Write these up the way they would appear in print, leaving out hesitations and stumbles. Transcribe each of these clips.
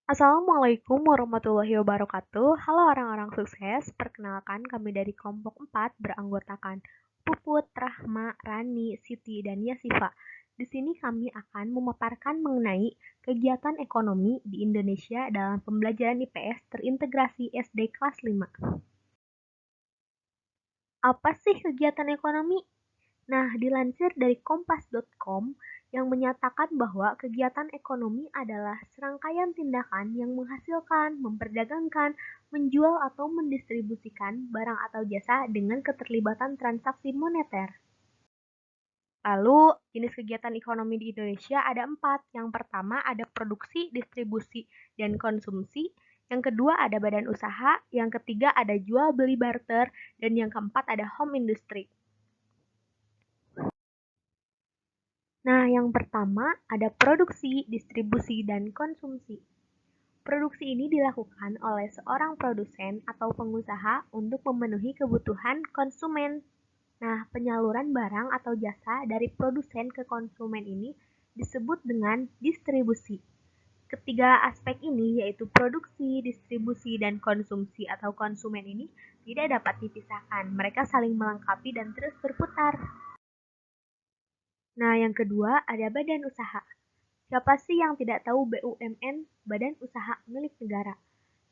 Assalamualaikum warahmatullahi wabarakatuh. Halo orang-orang sukses, perkenalkan kami dari kelompok 4 beranggotakan Puput, Rahma, Rani, Siti, dan Yasifa. Di sini kami akan memaparkan mengenai kegiatan ekonomi di Indonesia dalam pembelajaran IPS terintegrasi SD kelas 5. Apa sih kegiatan ekonomi? Nah, dilansir dari kompas.com yang menyatakan bahwa kegiatan ekonomi adalah serangkaian tindakan yang menghasilkan, memperdagangkan, menjual atau mendistribusikan barang atau jasa dengan keterlibatan transaksi moneter. Lalu, jenis kegiatan ekonomi di Indonesia ada 4. Yang pertama ada produksi, distribusi, dan konsumsi. Yang kedua ada badan usaha. Yang ketiga ada jual beli barter. Dan yang keempat ada home industry. Nah, yang pertama ada produksi, distribusi, dan konsumsi. Produksi ini dilakukan oleh seorang produsen atau pengusaha untuk memenuhi kebutuhan konsumen. Nah, penyaluran barang atau jasa dari produsen ke konsumen ini disebut dengan distribusi. Ketiga aspek ini yaitu produksi, distribusi, dan konsumsi atau konsumen ini tidak dapat dipisahkan. Mereka saling melengkapi dan terus berputar. Nah, yang kedua ada badan usaha. Siapa sih yang tidak tahu BUMN, Badan Usaha Milik Negara?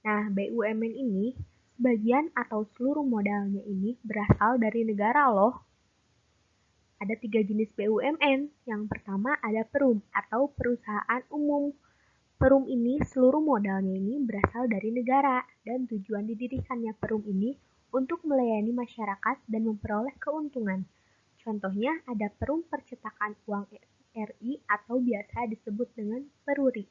Nah, BUMN ini, sebagian atau seluruh modalnya ini berasal dari negara loh. Ada 3 jenis BUMN. Yang pertama ada Perum atau perusahaan umum. Perum ini seluruh modalnya ini berasal dari negara dan tujuan didirikannya Perum ini untuk melayani masyarakat dan memperoleh keuntungan. Contohnya ada Perum Percetakan Uang RI atau biasa disebut dengan Peruri.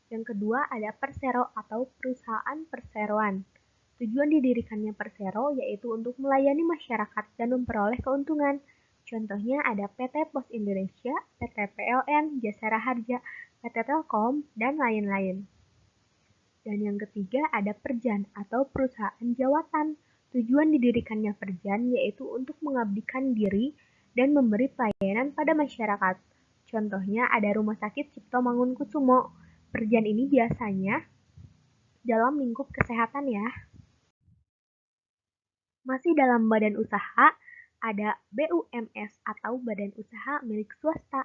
Yang kedua ada Persero atau perusahaan perseroan. Tujuan didirikannya Persero yaitu untuk melayani masyarakat dan memperoleh keuntungan. Contohnya ada PT Pos Indonesia, PT PLN, Jasara Harja, PT Telkom, dan lain-lain. Dan yang ketiga ada Perjan atau perusahaan jawatan. Tujuan didirikannya Perjan yaitu untuk mengabdikan diri dan memberi pelayanan pada masyarakat. Contohnya ada Rumah Sakit Cipto Mangunkusumo. Perjan ini biasanya dalam lingkup kesehatan ya. Masih dalam badan usaha, ada BUMS atau badan usaha milik swasta.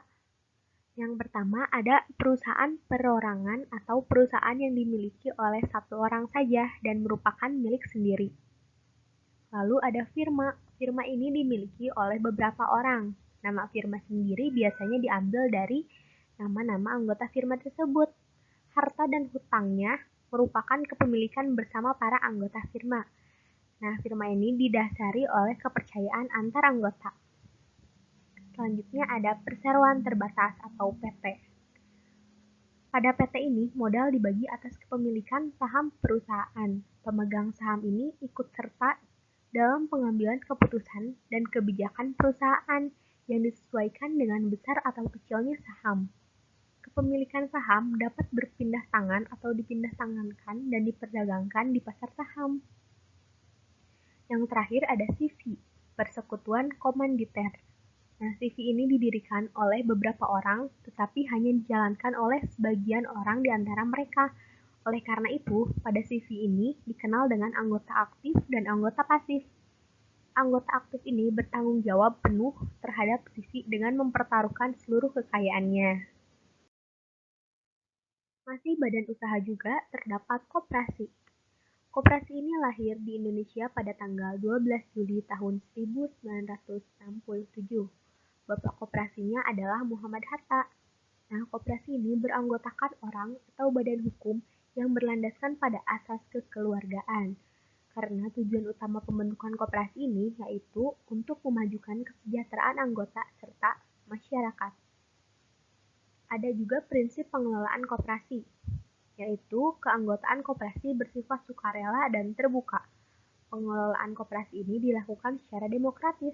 Yang pertama ada perusahaan perorangan atau perusahaan yang dimiliki oleh satu orang saja dan merupakan milik sendiri. Lalu ada firma. Firma ini dimiliki oleh beberapa orang. Nama firma sendiri biasanya diambil dari nama-nama anggota firma tersebut. Harta dan hutangnya merupakan kepemilikan bersama para anggota firma. Nah, firma ini didasari oleh kepercayaan antar anggota. Selanjutnya ada perseroan terbatas atau PT. Pada PT ini, modal dibagi atas kepemilikan saham perusahaan. Pemegang saham ini ikut serta dalam pengambilan keputusan dan kebijakan perusahaan yang disesuaikan dengan besar atau kecilnya saham. Kepemilikan saham dapat berpindah tangan atau dipindah tangankan dan diperdagangkan di pasar saham. Yang terakhir ada CV, Persekutuan Komanditer. Nah, CV ini didirikan oleh beberapa orang, tetapi hanya dijalankan oleh sebagian orang di antara mereka. Oleh karena itu, pada CV ini dikenal dengan anggota aktif dan anggota pasif. Anggota aktif ini bertanggung jawab penuh terhadap CV dengan mempertaruhkan seluruh kekayaannya. Masih badan usaha juga terdapat koperasi. Koperasi ini lahir di Indonesia pada tanggal 12 Juli tahun 1967. Bapak koperasinya adalah Muhammad Hatta. Nah, koperasi ini beranggotakan orang atau badan hukum yang berlandaskan pada asas kekeluargaan. Karena tujuan utama pembentukan koperasi ini yaitu untuk memajukan kesejahteraan anggota serta masyarakat. Ada juga prinsip pengelolaan koperasi, yaitu keanggotaan koperasi bersifat sukarela dan terbuka. Pengelolaan koperasi ini dilakukan secara demokratis.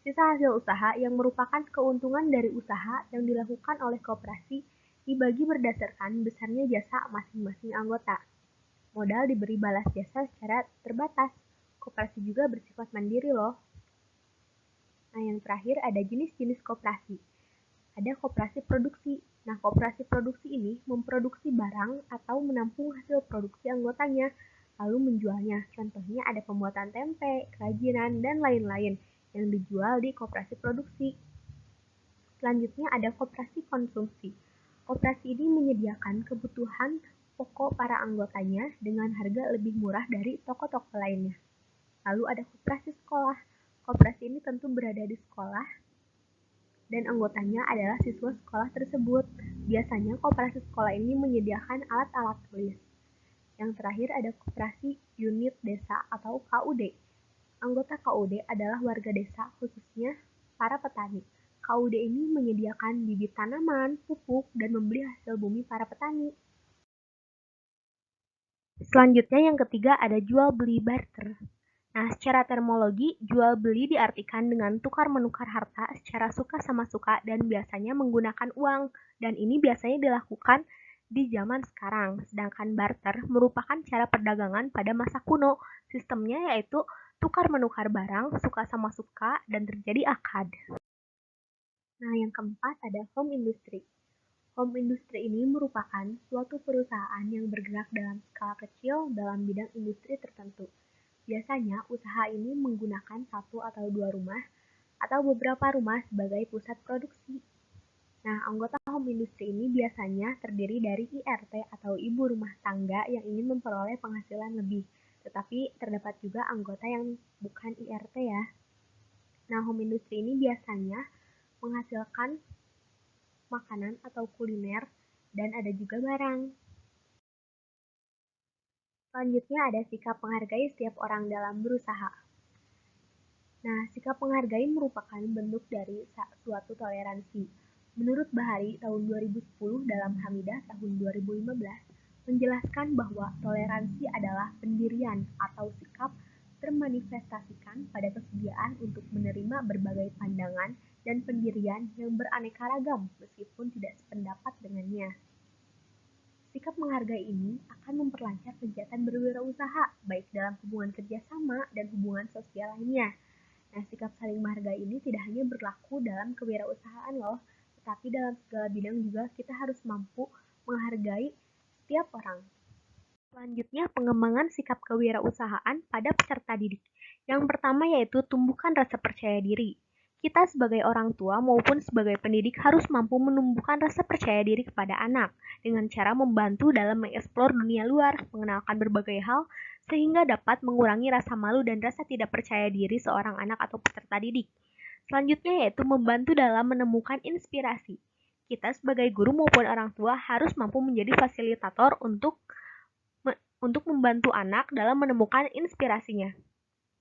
Sisa hasil usaha yang merupakan keuntungan dari usaha yang dilakukan oleh koperasi dibagi berdasarkan besarnya jasa masing-masing anggota. Modal diberi balas jasa secara terbatas. Koperasi juga bersifat mandiri loh. Nah, yang terakhir ada jenis-jenis koperasi. Ada koperasi produksi. Nah, koperasi produksi ini memproduksi barang atau menampung hasil produksi anggotanya, lalu menjualnya. Contohnya ada pembuatan tempe, kerajinan, dan lain-lain yang dijual di koperasi produksi. Selanjutnya ada koperasi konsumsi. Koperasi ini menyediakan kebutuhan pokok para anggotanya dengan harga lebih murah dari toko-toko lainnya. Lalu ada koperasi sekolah. Koperasi ini tentu berada di sekolah dan anggotanya adalah siswa sekolah tersebut. Biasanya koperasi sekolah ini menyediakan alat-alat tulis. Yang terakhir ada koperasi unit desa atau KUD. Anggota KUD adalah warga desa, khususnya para petani. KUD ini menyediakan bibit tanaman, pupuk, dan membeli hasil bumi para petani. Selanjutnya yang ketiga ada jual beli barter. Nah, secara terminologi, jual beli diartikan dengan tukar-menukar harta secara suka sama suka dan biasanya menggunakan uang. Dan ini biasanya dilakukan di zaman sekarang. Sedangkan barter merupakan cara perdagangan pada masa kuno. Sistemnya yaitu tukar-menukar barang suka sama suka dan terjadi akad. Nah, yang keempat ada home industry. Home industry ini merupakan suatu perusahaan yang bergerak dalam skala kecil dalam bidang industri tertentu. Biasanya, usaha ini menggunakan satu atau dua rumah atau beberapa rumah sebagai pusat produksi. Nah, anggota home industry ini biasanya terdiri dari IRT atau ibu rumah tangga yang ingin memperoleh penghasilan lebih. Tetapi terdapat juga anggota yang bukan IRT ya. Nah, home industry ini biasanya menghasilkan makanan atau kuliner dan ada juga barang. Selanjutnya ada sikap menghargai setiap orang dalam berusaha. Nah, sikap menghargai merupakan bentuk dari suatu toleransi. Menurut Bahari tahun 2010 dalam Hamidah tahun 2015, menjelaskan bahwa toleransi adalah pendirian atau sikap termanifestasikan pada kesediaan untuk menerima berbagai pandangan dan pendirian yang beraneka ragam meskipun tidak sependapat dengannya. Sikap menghargai ini akan memperlancar kegiatan berwirausaha, baik dalam hubungan kerjasama dan hubungan sosial lainnya. Nah, sikap saling menghargai ini tidak hanya berlaku dalam kewirausahaan loh, tetapi dalam segala bidang juga kita harus mampu menghargai setiap orang. Selanjutnya, pengembangan sikap kewirausahaan pada peserta didik. Yang pertama yaitu tumbuhkan rasa percaya diri. Kita sebagai orang tua maupun sebagai pendidik harus mampu menumbuhkan rasa percaya diri kepada anak dengan cara membantu dalam mengeksplor dunia luar, mengenalkan berbagai hal, sehingga dapat mengurangi rasa malu dan rasa tidak percaya diri seorang anak atau peserta didik. Selanjutnya yaitu membantu dalam menemukan inspirasi. Kita sebagai guru maupun orang tua harus mampu menjadi fasilitator untuk membantu anak dalam menemukan inspirasinya.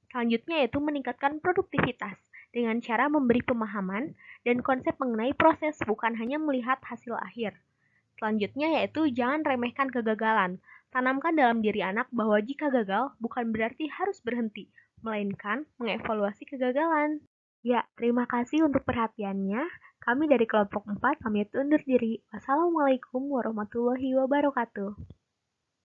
Selanjutnya yaitu meningkatkan produktivitas dengan cara memberi pemahaman dan konsep mengenai proses, bukan hanya melihat hasil akhir. Selanjutnya yaitu jangan remehkan kegagalan. Tanamkan dalam diri anak bahwa jika gagal bukan berarti harus berhenti, melainkan mengevaluasi kegagalan. Ya, terima kasih untuk perhatiannya. Kami dari kelompok 4 pamit undur diri. Wassalamualaikum warahmatullahi wabarakatuh.